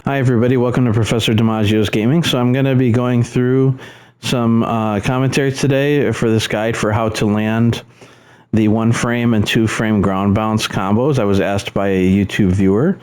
Hi everybody, welcome to Professor DiMaggio's Gaming. So I'm going to be going through some commentary today for this guide for how to land the 1-frame and 2-frame ground bounce combos. I was asked by a YouTube viewer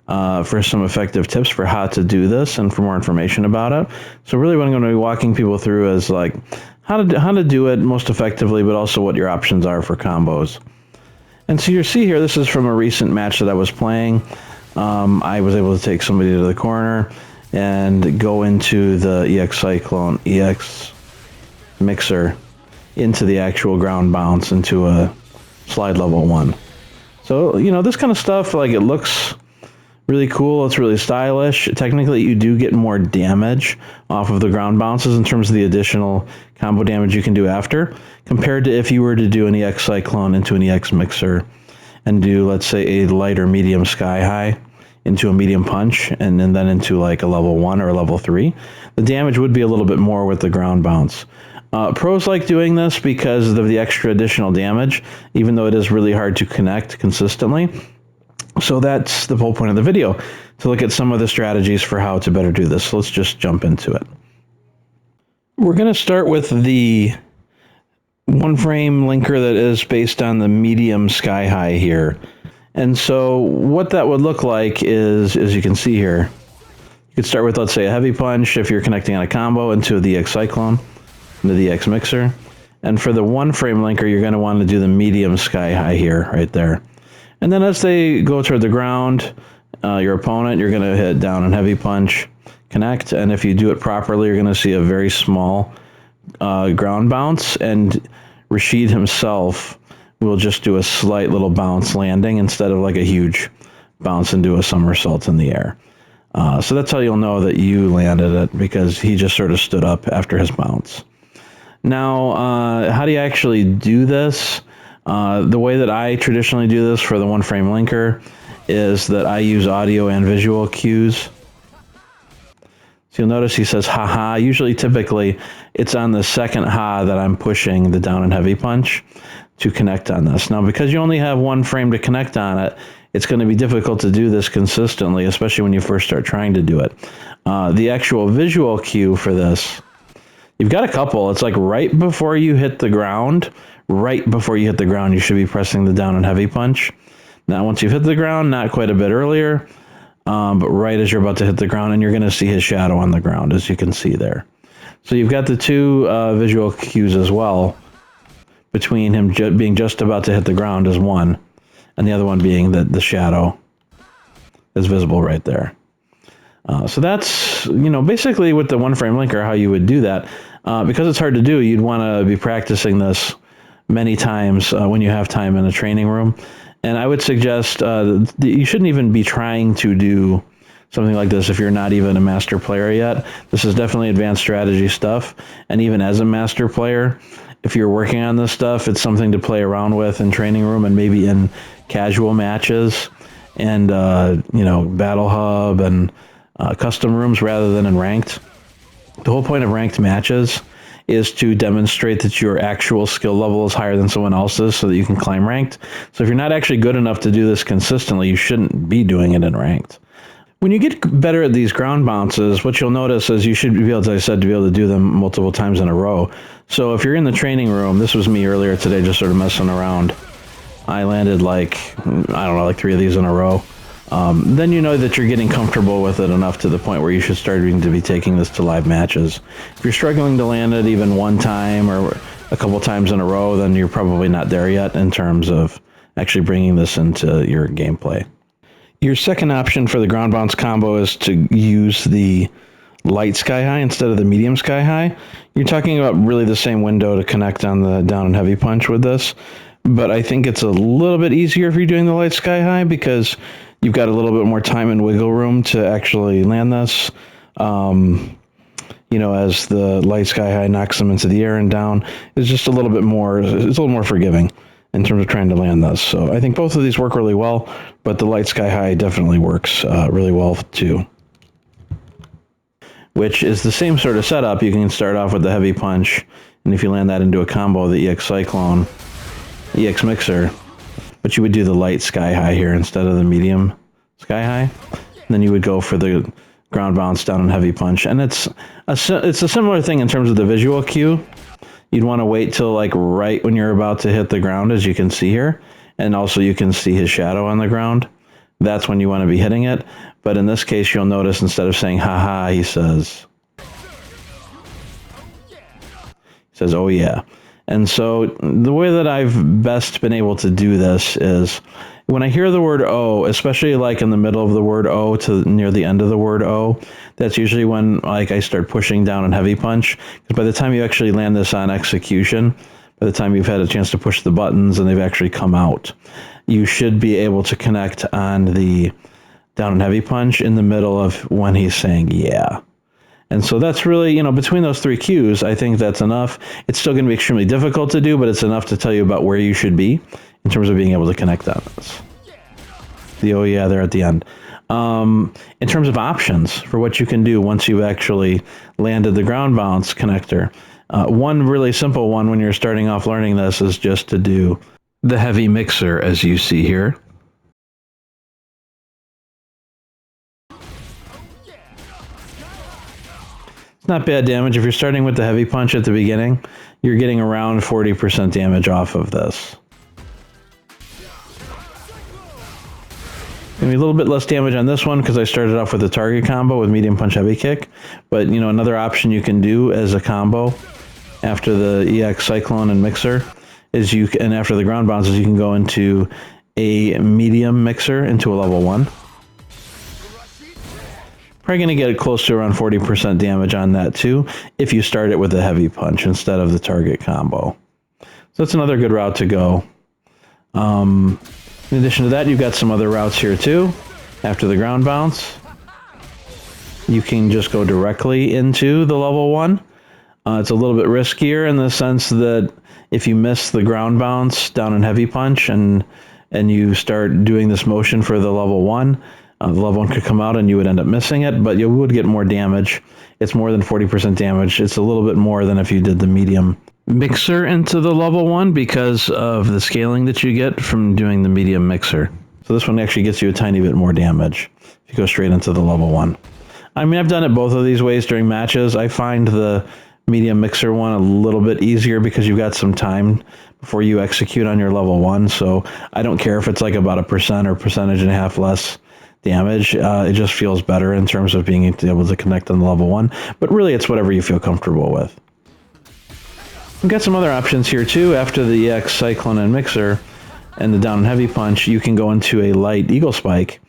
for some effective tips for how to do this and for more information about it. So really what I'm going to be walking people through is like how to do it most effectively, but also what your options are for combos. And so you see here, this is from a recent match that I was playing. I was able to take somebody to the corner and go into the EX mixer into the actual ground bounce into a slide level 1. So, you know, this kind of stuff, like, it looks really cool. It's really stylish. Technically, you do get more damage off of the ground bounces in terms of the additional combo damage you can do after, compared to if you were to do an EX Cyclone into an EX mixer and do, let's say, a light or medium sky high into a medium punch and then into like a level 1 or a level 3. The damage would be a little bit more with the ground bounce. Pros like doing this because of the extra additional damage, even though it is really hard to connect consistently. So that's the whole point of the video, to look at some of the strategies for how to better do this. So let's just jump into it. We're going to start with the 1-frame linker that is based on the medium sky high here. And so what that would look like is, as you can see here, you could start with, let's say, a heavy punch if you're connecting on a combo into the EX Cyclone, into the EX mixer. And for the 1-frame linker, you're going to want to do the medium sky high here, right there. And then as they go toward the ground, your opponent, you're going to hit down and heavy punch, connect. And if you do it properly, you're going to see a very small ground bounce. And Rashid himself will just do a slight little bounce landing instead of like a huge bounce and do a somersault in the air. So that's how you'll know that you landed it, because he just sort of stood up after his bounce. Now, how do you actually do this? The way that I traditionally do this for the 1-frame linker is that I use audio and visual cues. So you'll notice he says ha-ha. Usually, typically, it's on the second ha that I'm pushing the down and heavy punch to connect on this. Now, because you only have 1 frame to connect on it, it's going to be difficult to do this consistently, especially when you first start trying to do it. The actual visual cue for this, you've got a couple. It's like right before you hit the ground. Right before you hit the ground, you should be pressing the down and heavy punch. Now, once you've hit the ground, not quite a bit earlier, but right as you're about to hit the ground, and you're going to see his shadow on the ground, as you can see there. So you've got the 2 visual cues as well, between him being just about to hit the ground is one, and the other one being that the shadow is visible right there. So that's, you know, basically with the 1-frame linker, how you would do that. Because it's hard to do, you'd want to be practicing this many times when you have time in a training room. And I would suggest you shouldn't even be trying to do something like this if you're not even a master player yet. This is definitely advanced strategy stuff. And even as a master player, if you're working on this stuff, it's something to play around with in training room and maybe in casual matches and, you know, battle hub and custom rooms rather than in ranked. The whole point of ranked matches is to demonstrate that your actual skill level is higher than someone else's so that you can climb ranked. So if you're not actually good enough to do this consistently, you shouldn't be doing it in ranked. When you get better at these ground bounces, what you'll notice is you should be able to, as I said, to be able to do them multiple times in a row. So if you're in the training room, this was me earlier today just sort of messing around. I landed like, I don't know, like 3 of these in a row. Then you know that you're getting comfortable with it enough to the point where you should start to be taking this to live matches. If you're struggling to land it even one time or a couple times in a row, then you're probably not there yet in terms of actually bringing this into your gameplay. Your second option for the ground bounce combo is to use the light sky high instead of the medium sky high. You're talking about really the same window to connect on the down and heavy punch with this, but I think it's a little bit easier if you're doing the light sky high because you've got a little bit more time and wiggle room to actually land this. You know, as the light sky high knocks them into the air and down, it's just a little bit more, it's a little more forgiving in terms of trying to land this. So I think both of these work really well, but the light sky high definitely works really well too. Which is the same sort of setup. You can start off with the heavy punch, and if you land that into a combo, the EX Cyclone, EX Mixer, but you would do the light sky high here instead of the medium sky high. And then you would go for the ground bounce, down and heavy punch. And it's a similar thing in terms of the visual cue. You'd want to wait till like right when you're about to hit the ground, as you can see here. And also you can see his shadow on the ground. That's when you want to be hitting it. But in this case, you'll notice instead of saying haha, he says, oh yeah. And so the way that I've best been able to do this is when I hear the word O, especially like in the middle of the word O to near the end of the word O, that's usually when like I start pushing down and heavy punch. Because by the time you actually land this on execution, by the time you've had a chance to push the buttons and they've actually come out, you should be able to connect on the down and heavy punch in the middle of when he's saying yeah. And so that's really, you know, between those three cues, I think that's enough. It's still going to be extremely difficult to do, but it's enough to tell you about where you should be in terms of being able to connect on this. The oh yeah there at the end. In terms of options for what you can do once you've actually landed the ground bounce connector, one really simple one when you're starting off learning this is just to do the heavy mixer, as you see here. Not bad damage. If you're starting with the heavy punch at the beginning, you're getting around 40% damage off of this. Maybe a little bit less damage on this one because I started off with a target combo with medium punch heavy kick. But you know, another option you can do as a combo after the EX Cyclone and Mixer is and after the ground bounces, you can go into a medium mixer into a level 1. Probably going to get it close to around 40% damage on that too, if you start it with a heavy punch instead of the target combo. So that's another good route to go. In addition to that, you've got some other routes here too. After the ground bounce, you can just go directly into the level 1. It's a little bit riskier in the sense that if you miss the ground bounce, down and heavy punch, and you start doing this motion for the level 1, the level 1 could come out and you would end up missing it, but you would get more damage. It's more than 40% damage. It's a little bit more than if you did the medium mixer into the level 1 because of the scaling that you get from doing the medium mixer. So this one actually gets you a tiny bit more damage if you go straight into the level 1. I mean, I've done it both of these ways during matches. I find the medium mixer one a little bit easier because you've got some time before you execute on your level 1. So I don't care if it's like about 1% or 1.5% less damage. It just feels better in terms of being able to connect on the level 1, but really it's whatever you feel comfortable with. We've got some other options here too. After the EX Cyclone and Mixer and the down and heavy punch, you can go into a light Eagle Spike,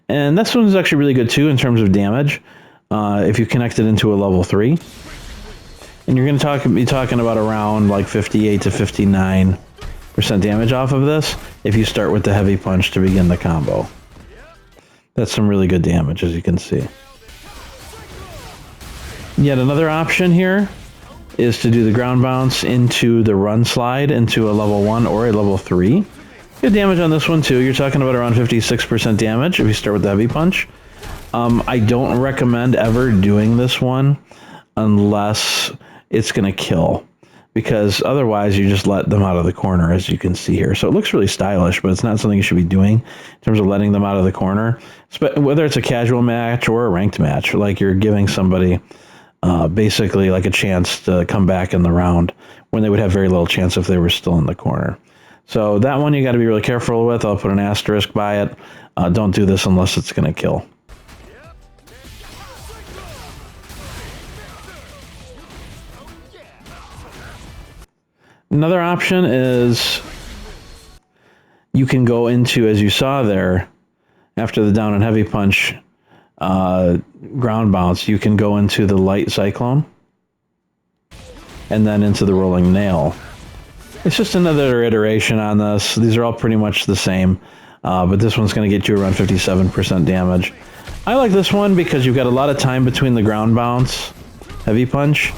and this one's actually really good too in terms of damage. If you connect it into a level 3, and you're going to be talking about around like 58 to 59% damage off of this if you start with the heavy punch to begin the combo. That's some really good damage, as you can see. Yet another option here is to do the ground bounce into the run slide into a level 1 or a level 3. Good damage on this one too. You're talking about around 56% damage if you start with the heavy punch. I don't recommend ever doing this one unless it's going to kill, because otherwise you just let them out of the corner, as you can see here. So it looks really stylish, but it's not something you should be doing in terms of letting them out of the corner, whether it's a casual match or a ranked match. Like, you're giving somebody basically like a chance to come back in the round when they would have very little chance if they were still in the corner. So that one you got to be really careful with. I'll put an asterisk by it. Don't do this unless it's going to kill. Another option is you can go into, as you saw there, after the down and heavy punch ground bounce, you can go into the light Cyclone and then into the rolling nail. It's just another iteration on this. These are all pretty much the same, but this one's going to get you around 57% damage. I like this one because you've got a lot of time between the ground bounce, heavy punch,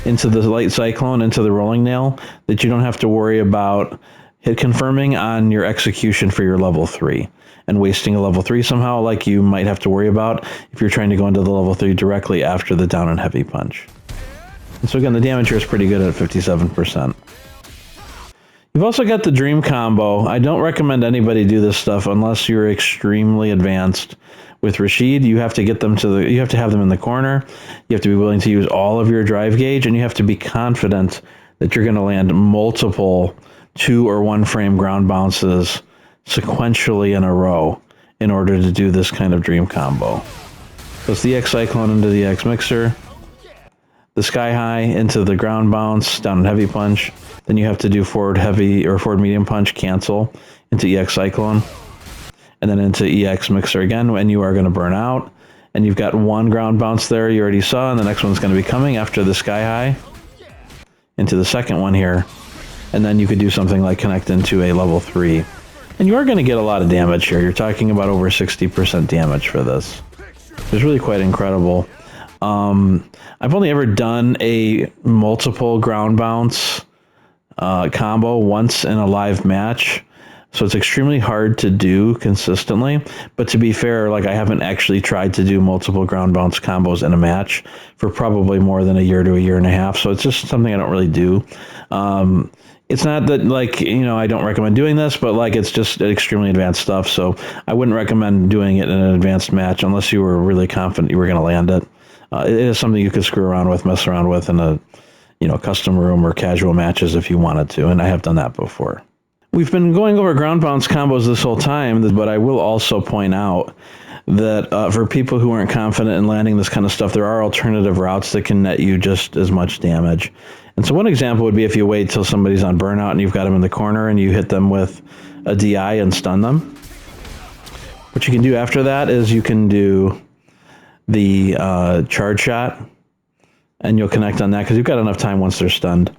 into the light Cyclone, into the rolling nail, that you don't have to worry about hit confirming on your execution for your level 3 and wasting a level 3 somehow, like you might have to worry about if you're trying to go into the level 3 directly after the down and heavy punch. And so again, the damage here is pretty good at 57%. You've also got the Dream Combo. I don't recommend anybody do this stuff unless you're extremely advanced With Rashid, you have to get them you have to have them in the corner. You have to be willing to use all of your drive gauge, and you have to be confident that you're going to land multiple 2 or 1 frame ground bounces sequentially in a row in order to do this kind of dream combo. So it's the EX Cyclone into the EX Mixer, the Sky High into the ground bounce, down and heavy punch. Then you have to do forward heavy or forward medium punch, cancel into EX Cyclone, and then into EX Mixer again, and you are going to burn out. And you've got 1 ground bounce there you already saw, and the next one's going to be coming after the Sky High into the second one here. And then you could do something like connect into a level 3. And you are going to get a lot of damage here. You're talking about over 60% damage for this. It's really quite incredible. I've only ever done a multiple ground bounce combo once in a live match, so it's extremely hard to do consistently. But to be fair, like, I haven't actually tried to do multiple ground bounce combos in a match for probably more than a year to a year and a half, so it's just something I don't really do. It's not that, like, you know, I don't recommend doing this, but, like, it's just extremely advanced stuff, so I wouldn't recommend doing it in an advanced match unless you were really confident you were going to land it. It is something you could screw around with, mess around with in a, you know, custom room or casual matches if you wanted to, and I have done that before. We've been going over ground bounce combos this whole time, but I will also point out that for people who aren't confident in landing this kind of stuff, there are alternative routes that can net you just as much damage. And so one example would be if you wait till somebody's on burnout and you've got them in the corner and you hit them with a DI and stun them. What you can do after that is you can do the charge shot, and you'll connect on that because you've got enough time once they're stunned.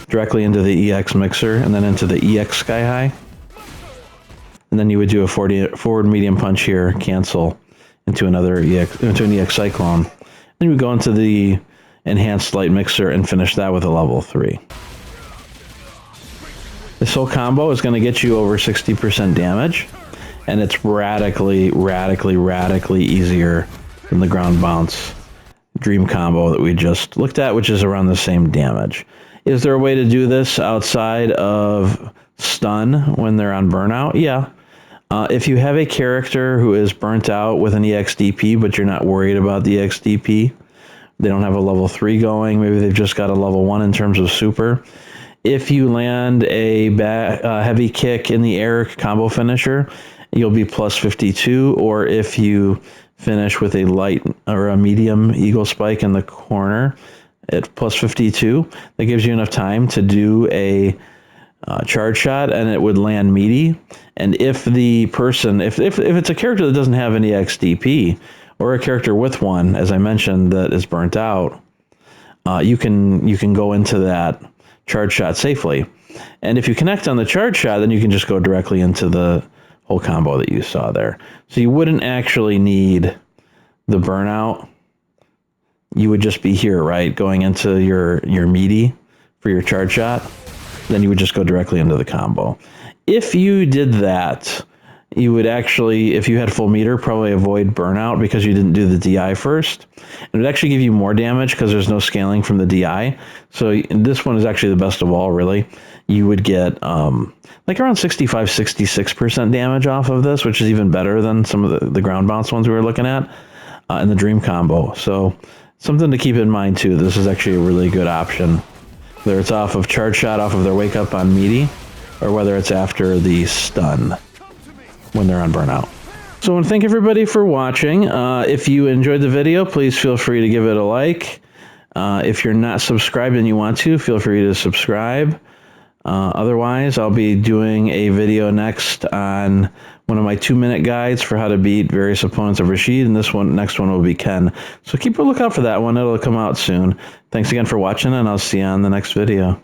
Directly into the EX Mixer and then into the EX Sky High. And then you would do a forward medium punch here, cancel into an EX Cyclone. Then you would go into the enhanced light mixer and finish that with a level 3. This whole combo is going to get you over 60% damage, and it's radically easier than the ground bounce dream combo that we just looked at, which is around the same damage. Is there a way to do this outside of stun when they're on burnout? Yeah. If you have a character who is burnt out with an EXDP, but you're not worried about the EXDP, they don't have a level 3 going, maybe they've just got a level 1 in terms of super. If you land a heavy kick in the air combo finisher, you'll be plus 52, or if you finish with a light or a medium eagle spike in the corner at plus 52, that gives you enough time to do a charge shot, and it would land meaty. And if the person, if it's a character that doesn't have any XDP, or a character with one, as I mentioned, that is burnt out, you can go into that charge shot safely. And if you connect on the charge shot, then you can just go directly into the whole combo that you saw there. So you wouldn't actually need the burnout. You would just be here, right, going into your meaty for your charge shot. Then you would just go directly into the combo. If you did that, you would actually, if you had full meter, probably avoid burnout because you didn't do the DI first. It would actually give you more damage because there's no scaling from the DI. So this one is actually the best of all, really. You would get like around 65, 66% damage off of this, which is even better than some of the ground bounce ones we were looking at in the dream combo. So something to keep in mind too. This is actually a really good option, whether it's off of charge shot, off of their wake up on meaty, or whether it's after the stun when they're on burnout. So I want to thank everybody for watching. If you enjoyed the video, please feel free to give it a like. If you're not subscribed and you want to, feel free to subscribe. Otherwise, I'll be doing a video next on one of my 2-minute guides for how to beat various opponents of Rashid, and next one will be Ken. So keep a lookout for that one. It'll come out soon. Thanks again for watching, and I'll see you on the next video.